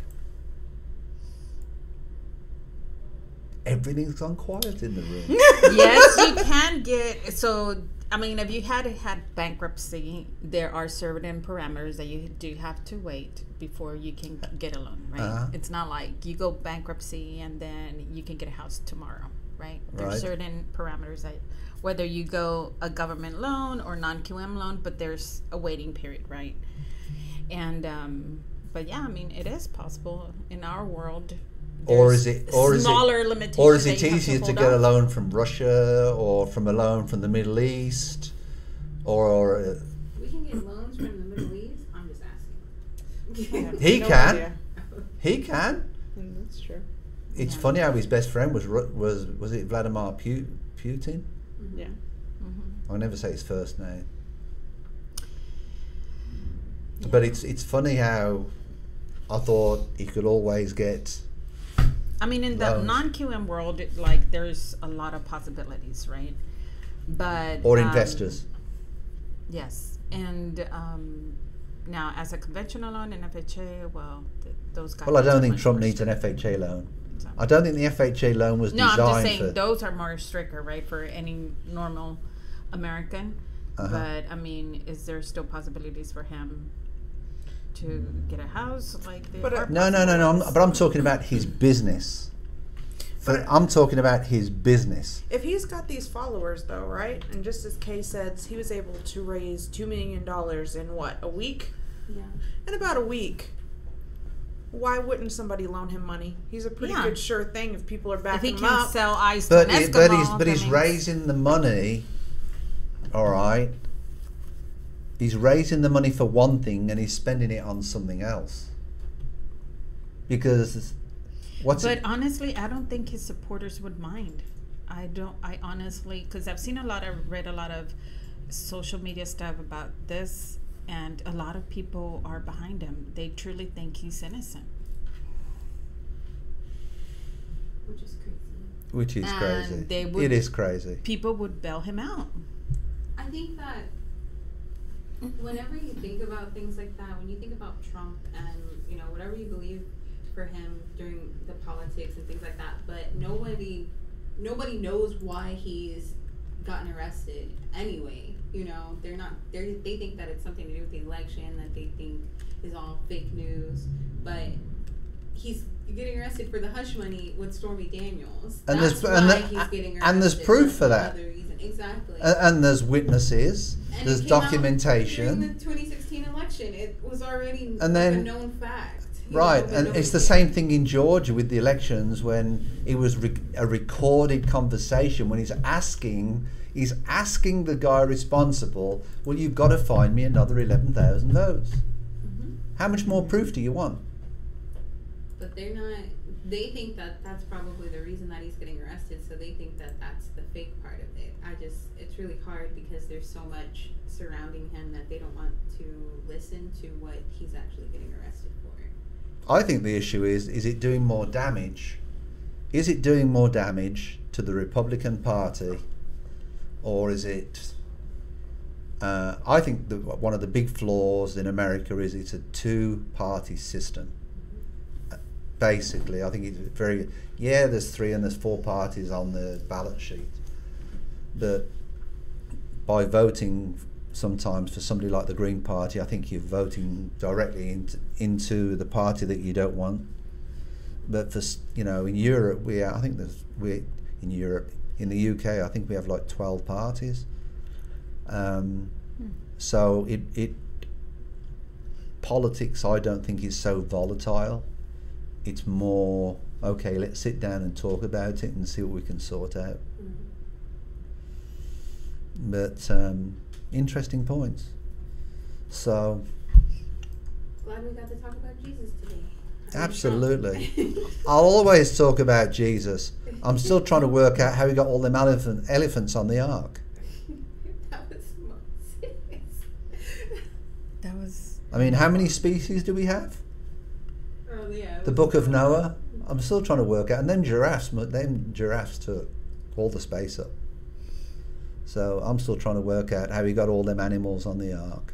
Everything's gone quiet in the room. Yes, you can, get, so I mean, if you had bankruptcy, there are certain parameters that you do have to wait before you can get a loan, right? It's not like you go bankruptcy and then you can get a house tomorrow, right? There's certain parameters that whether you go a government loan or non-QM loan, but there's a waiting period, right? And but yeah, I mean, it is possible in our world. Or is it easier to get a loan from Russia or from a loan from the Middle East, or we can get loans from the Middle East? I'm just asking. He can. That's true. It's funny how his best friend was it Vladimir Putin? Yeah. I'll never say his first name. Yeah. But it's funny how I thought he could always get. I mean, in the non-QM world, like there's a lot of possibilities, right? But or investors. Yes, and now as a conventional loan and FHA, well, those guys. Well, I don't think Trump needs an FHA loan. So. I don't think the FHA loan was designed for. No, I'm just saying those are more stricter, right, for any normal American. But I mean, is there still possibilities for him to get a house like the No. But I'm talking about his business. I'm talking about his business. If he's got these followers, though, right? And just as Kay said, he was able to raise $2 million in what, a week? Yeah. In about a week. Why wouldn't somebody loan him money? He's a pretty good sure thing if people are backing him up. If he can sell ice to an Eskimo, but he's raising the money. All right. He's raising the money for one thing and he's spending it on something else. Because honestly, I don't think his supporters would mind. I honestly, because I've read a lot of social media stuff about this, and a lot of people are behind him. They truly think he's innocent. Which is crazy. It is crazy. People would bail him out. I think that whenever you think about things like that, when you think about Trump and, you know, whatever you believe for him during the politics and things like that, but nobody knows why he's gotten arrested anyway. You know, they think that it's something to do with the election, that they think is all fake news, but he's getting arrested for the hush money with Stormy Daniels. And That's why he's getting arrested. And there's proof for that. Exactly. And there's witnesses. And there's documentation. During the 2016 election, it was already a known fact. Right, and it's the same thing in Georgia with the elections when it was a recorded conversation when he's asking the guy responsible, well, you've got to find me another 11,000 votes. Mm-hmm. How much more proof do you want? But they're not. They think that that's probably the reason that he's getting arrested, so they think that that's the fake part of it. It's really hard because there's so much surrounding him that they don't want to listen to what he's actually getting arrested for. I think the issue is it doing more damage? Is it doing more damage to the Republican Party, or is it... I think one of the big flaws in America is it's a two-party system. Basically, I think it's very... Yeah, there's 3 and there's 4 parties on the ballot sheet. But by voting sometimes for somebody like the Green Party, I think you're voting directly into the party that you don't want. But for, in Europe, in the UK, I think we have like 12 parties. So politics, I don't think, is so volatile. It's more, okay, let's sit down and talk about it and see what we can sort out. Mm-hmm. But interesting points. So glad we got to talk about Jesus today. Absolutely. I'll always talk about Jesus. I'm still trying to work out how he got all them elephants on the ark. That was serious. That was... I mean, how many species do we have? Oh, yeah. The Book of Noah. I'm still trying to work out. And then giraffes took all the space up. So I'm still trying to work out how he got all them animals on the ark.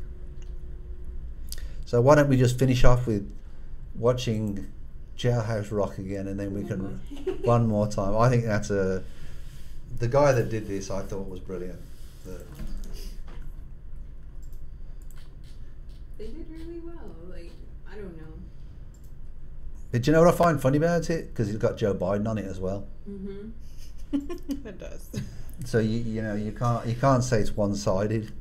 So why don't we just finish off with watching Jailhouse Rock again, and then we can one more time. I think that's the guy that did this, I thought was brilliant. They did really well. Like, I don't know. But do you know what I find funny about it? Because it's got Joe Biden on it as well. Mm-hmm. It does. So you know you can't say it's one-sided.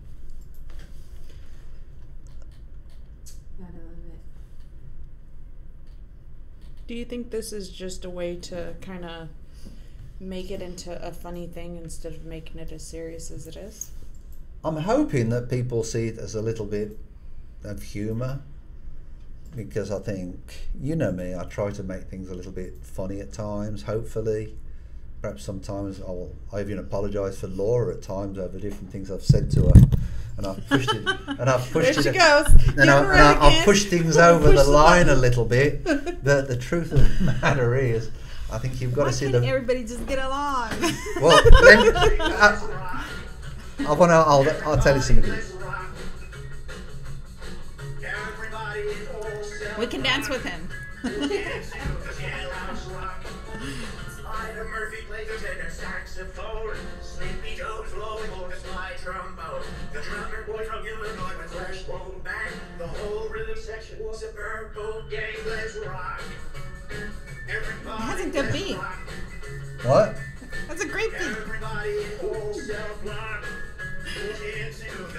Gotta love it. Do you think this is just a way to kind of make it into a funny thing instead of making it as serious as it is? I'm hoping that people see it as a little bit of humour, because I think, you know me, I try to make things a little bit funny at times, hopefully. Perhaps sometimes I even apologise for Laura at times over different things I've said to her, and I've pushed it, and I've pushed there it, she goes. and I've pushed things over the line a little bit. But the truth of the matter is, I think you've got to see Why the. can't everybody just get along? Well, I'll tell you something. We can dance with him. Murphy plays a tenor saxophone. Sleepy Joe's blowing on his fly trombone. The drummer boy from Illinois went flash boom bang. The whole rhythm section was a purple gang. Let's rock. Everybody, That's a good beat. rock. What? That's a great beat. Everybody in wholesale block.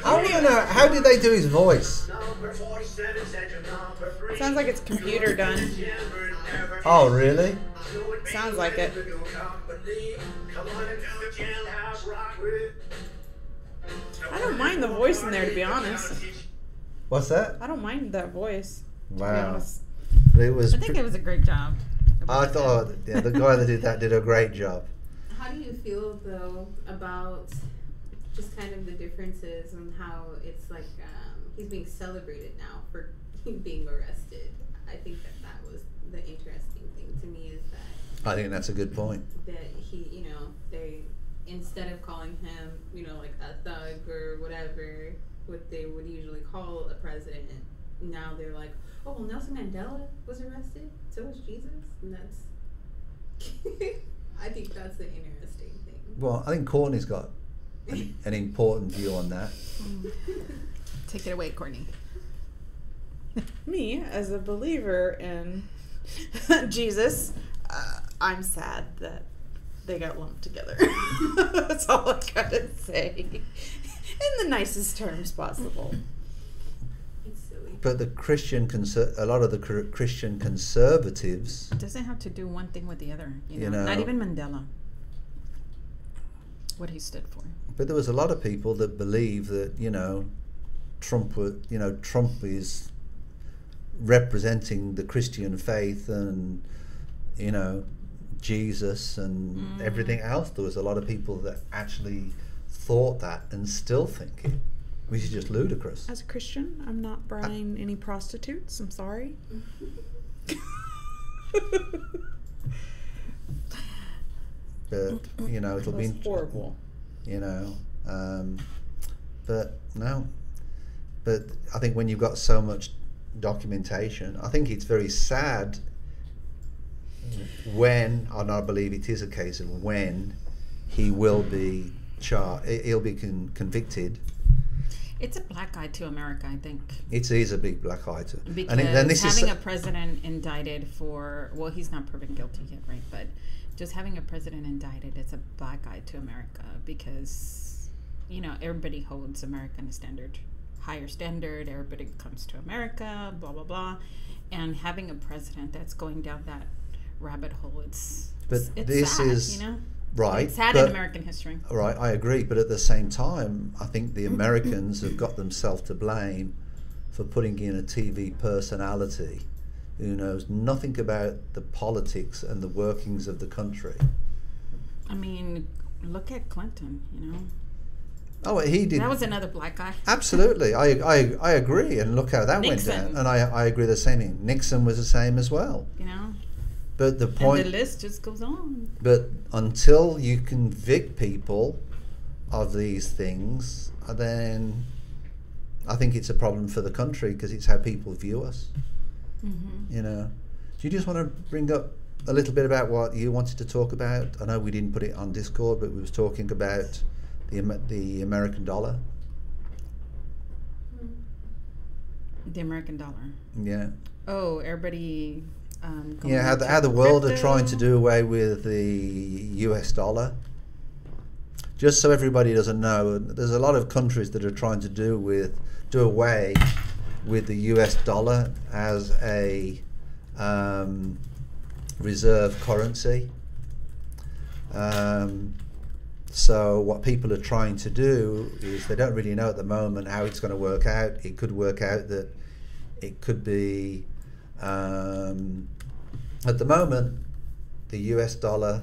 I don't even know, how did they do his voice? Number 47 said you're number 3. Sounds like it's computer done. Oh, really? Sounds like it. I don't mind the voice in there, to be honest. What's that? I don't mind that voice. To be Wow. honest. It was. I think it was a great job. I thought, yeah, the guy that did that did a great job. How do you feel though about just kind of the differences and how it's like he's being celebrated now for being arrested? I think that was the interesting thing to me, is that I think that's a good point. he, they, instead of calling him, like a thug or whatever, what they would usually call a president, now they're like, oh, well, Nelson Mandela was arrested, so was Jesus, and that's, I think that's the interesting thing. Well, I think Courtney's got an important view on that. Take it away, Courtney. Me, as a believer in Jesus, I'm sad that they got lumped together. That's all I gotta say. In the nicest terms possible. It's silly. But the a lot of the Christian conservatives, It doesn't have to do one thing with the other. You know. Not even Mandela. What he stood for. but there was a lot of people that believe that, Trump is representing the Christian faith and, Jesus and everything else. There was a lot of people that actually thought that and still think it, which is just ludicrous. As a Christian, I'm not buying any prostitutes. I'm sorry. But it'll be That's horrible. But no. But I think when you've got so much documentation, I think it's very sad when, and I believe it is a case of when, he will be he'll be convicted. It's a black eye to America, I think. It is a big black eye to. Because And then this having is a president indicted for, well, he's not proven guilty yet, right? But just having a president indicted, it's a black eye to America because, everybody holds America in a higher standard. Everybody comes to America, blah, blah, blah. And having a president that's going down that rabbit hole, it's this sad, is right. It's sad but- in American history. Right, I agree, but at the same time, I think the Americans have got themselves to blame for putting in a TV personality who knows nothing about the politics and the workings of the country. I mean, look at Clinton, Oh, he did. That was another black guy. Absolutely, I agree, and look how that Nixon. went down. And I agree the same thing. Nixon was the same as well. But the point, And the list just goes on. but until you convict people of these things, then I think it's a problem for the country because it's how people view us. Mm-hmm. Do you just want to bring up a little bit about what you wanted to talk about? I know we didn't put it on Discord, but we was talking about the American dollar. The American dollar. Yeah. Oh, everybody. Yeah, how the world are trying to do away with the US dollar. Just so everybody doesn't know, there's a lot of countries that are trying to do away with the US dollar as a reserve currency. So what people are trying to do is they don't really know at the moment how it's going to work out. It could work out that it could be at the moment the US dollar,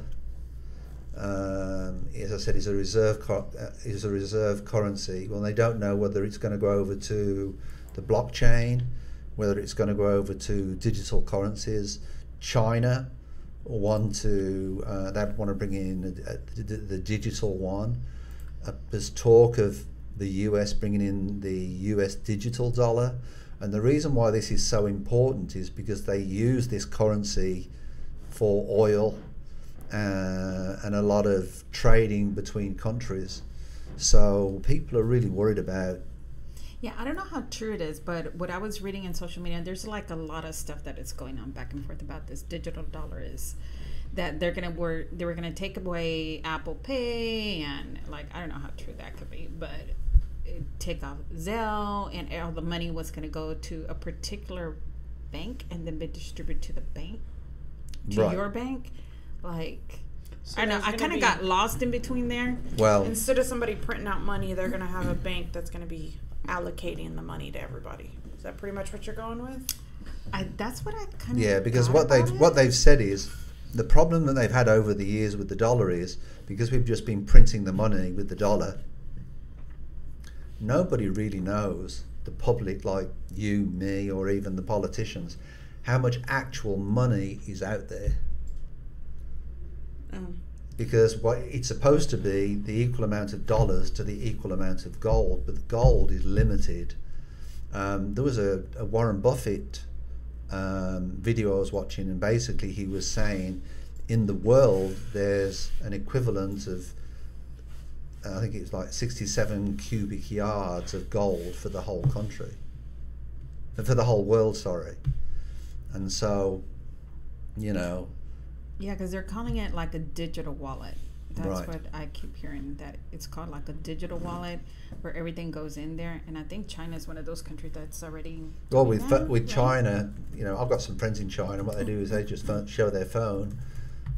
as I said, is a reserve currency. Well, they don't know whether it's going to go over to the blockchain, whether it's going to go over to digital currencies. China want to bring in the digital one. There's talk of the US bringing in the US digital dollar, and the reason why this is so important is because they use this currency for oil and a lot of trading between countries. So people are really worried about. Yeah, I don't know how true it is, but what I was reading in social media, there's like a lot of stuff that is going on back and forth about this digital dollar, is that they were gonna take away Apple Pay, and like, I don't know how true that could be, but take off Zelle, and all the money was gonna go to a particular bank and then be distributed to the bank, to Right. your bank. Like, So I know, there's I gonna kind of be- got lost in between there. Well, Instead of somebody printing out money, they're going to have a bank that's going to be allocating the money to everybody. Is that pretty much what you're going with? That's what I kind of yeah, because what they've said is the problem that they've had over the years with the dollar is because we've just been printing the money with the dollar. Nobody really knows, the public like you, me, or even the politicians, how much actual money is out there. Because what it's supposed to be the equal amount of dollars to the equal amount of gold, but the gold is limited. There was a Warren Buffett video I was watching, and basically he was saying in the world there's an equivalent of I think it's like 67 cubic yards of gold for the whole country, for the whole world, sorry. And so, you know, Yeah, because they're calling it like a digital wallet. That's Right. what I keep hearing, that it's called like a digital wallet where everything goes in there. And I think China is one of those countries that's already. well, doing with that, with right? China, you know, I've got some friends in China. What they do is they just show their phone,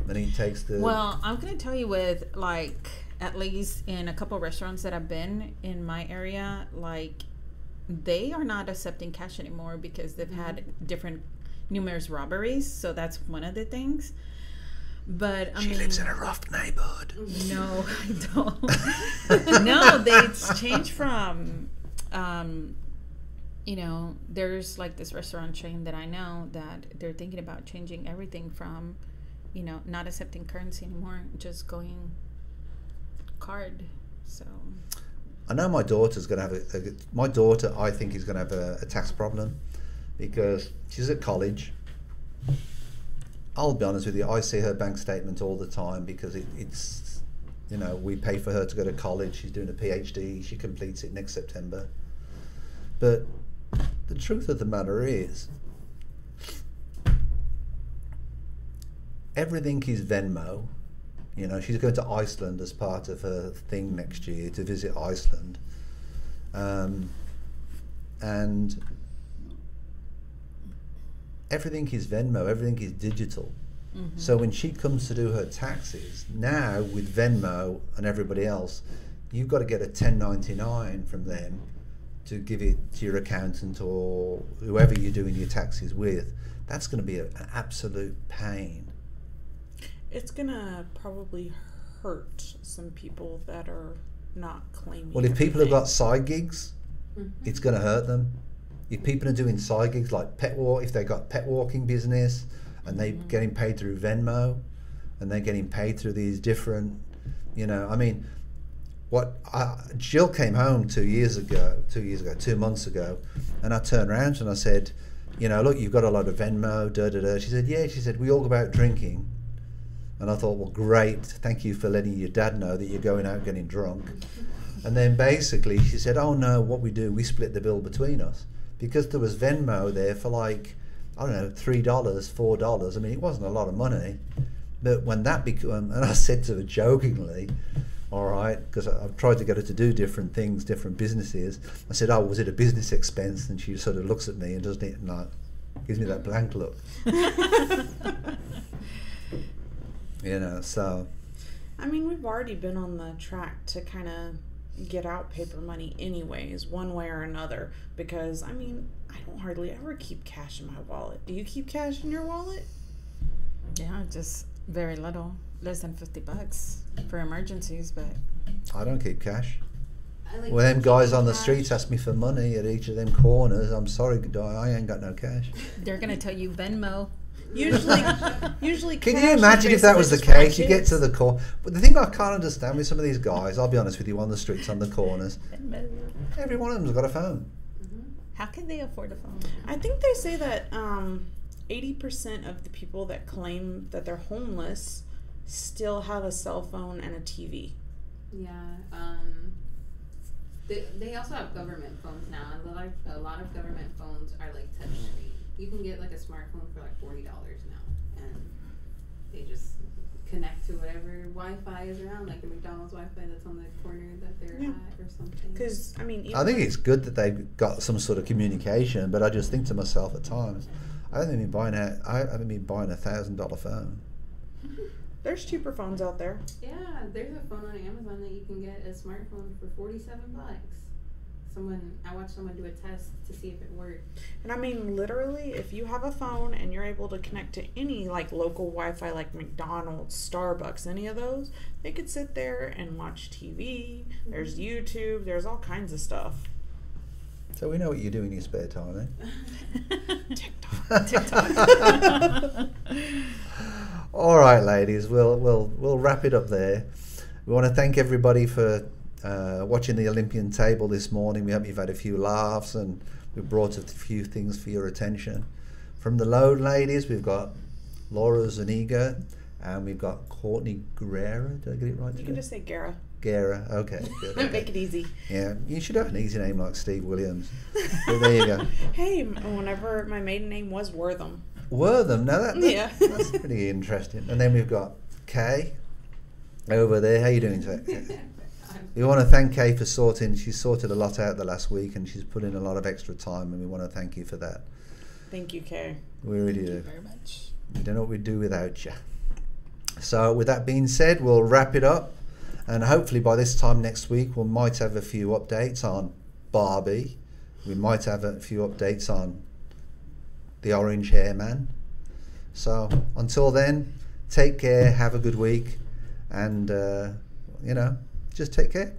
and he takes the. Well, I'm going to tell you, with like, at least in a couple of restaurants that I've been in my area, like, they are not accepting cash anymore because they've had different numerous robberies. So that's one of the things. But I she mean, lives in a rough neighborhood. no, I don't. No, it's changed from, you know, there's like this restaurant chain that I know that they're thinking about changing everything from, you know, not accepting currency anymore, just going card. So I know my daughter's going to have my daughter, I think, is going to have a tax problem because she's at college. I'll be honest with you, I see her bank statement all the time because it's, you know, we pay for her to go to college. She's doing a PhD. She completes it next September. But the truth of the matter is, everything is Venmo. You know, she's going to Iceland as part of her thing next year to visit Iceland. And everything is Venmo, everything is digital. mm-hmm. So when she comes to do her taxes, now with Venmo and everybody else, you've got to get a 1099 from them to give it to your accountant or whoever you're doing your taxes with. That's going to be an absolute pain. It's going to probably hurt some people that are not claiming. Well, if people have everything. got side gigs, it's going to hurt them. If people are doing side gigs like if they got pet walking business and they're getting paid through Venmo and they're getting paid through these different, you know, I mean, Jill came home 2 months ago, and I turned around and I said, look, you've got a lot of Venmo, She said, yeah. She said, we all go out drinking. And I thought, well, great. Thank you for letting your dad know that you're going out getting drunk. And then basically she said, oh no, what we do, we split the bill between us. Because there was Venmo there for like, I don't know, $3, $4. I mean, it wasn't a lot of money. But when that became, and I said to her jokingly, all right, because I've tried to get her to do different things, different businesses. I said, oh, was it a business expense? And she sort of looks at me and doesn't it, and like, gives me that blank look. So. I mean, we've already been on the track to kind of get out paper money anyways, one way or another, because, I mean, I don't hardly ever keep cash in my wallet. Do you keep cash in your wallet? Yeah, just very little. Less than $50 for emergencies, but I don't keep cash. Like When them guys on the streets ask me for money at each of them corners, I'm sorry, I ain't got no cash. they're gonna tell you Venmo. Usually. Can cash you imagine is if that was the basically just case? You get to the corner. But the thing I can't understand with some of these guys, I'll be honest with you, on the streets, on the corners, every one of them's got a phone. How can they afford a phone? I think they say that 80% of the people that claim that they're homeless still have a cell phone and a TV. Yeah. They also have government phones now. A lot of government phones are like touchscreen. You can get like a smartphone for like $40 now, and they just connect to whatever Wi-Fi is around, like the McDonald's Wi-Fi that's on the corner that they're at or something. Because I mean, I think it's good that they've got some sort of communication, but I just think to myself at times, I haven't been buying a $1,000 phone. there's cheaper phones out there. Yeah, there's a phone on Amazon that you can get a smartphone for $47. I watched someone do a test to see if it worked. And I mean, literally, if you have a phone and you're able to connect to any like local Wi-Fi, like McDonald's, Starbucks, any of those, they could sit there and watch TV. There's YouTube. There's all kinds of stuff. So we know what you do in your spare time, eh? TikTok. All right, ladies, we'll wrap it up there. We want to thank everybody for watching the Olympian Table this morning. We hope you've had a few laughs and we've brought a few things for your attention. From the load ladies, we've got Laura Zuniga and we've got Courtney Guerra. Did I get it right today? You can just say Guerra. Guerra, okay. Good, okay. Make it easy. Yeah, you should have an easy name like Steve Williams. But there you go. Hey, whenever my maiden name was Wortham. Wortham, now that's pretty interesting. And then we've got Kay over there. How you doing today? We want to thank Kay for she's sorted a lot out the last week and she's put in a lot of extra time and we want to thank you for that. Thank you, Kay. We really do. Thank you very much. We don't know what we'd do without you. So with that being said, we'll wrap it up and hopefully by this time next week we might have a few updates on Barbie. We might have a few updates on the Orange Hair Man. So until then, take care, have a good week and just take care.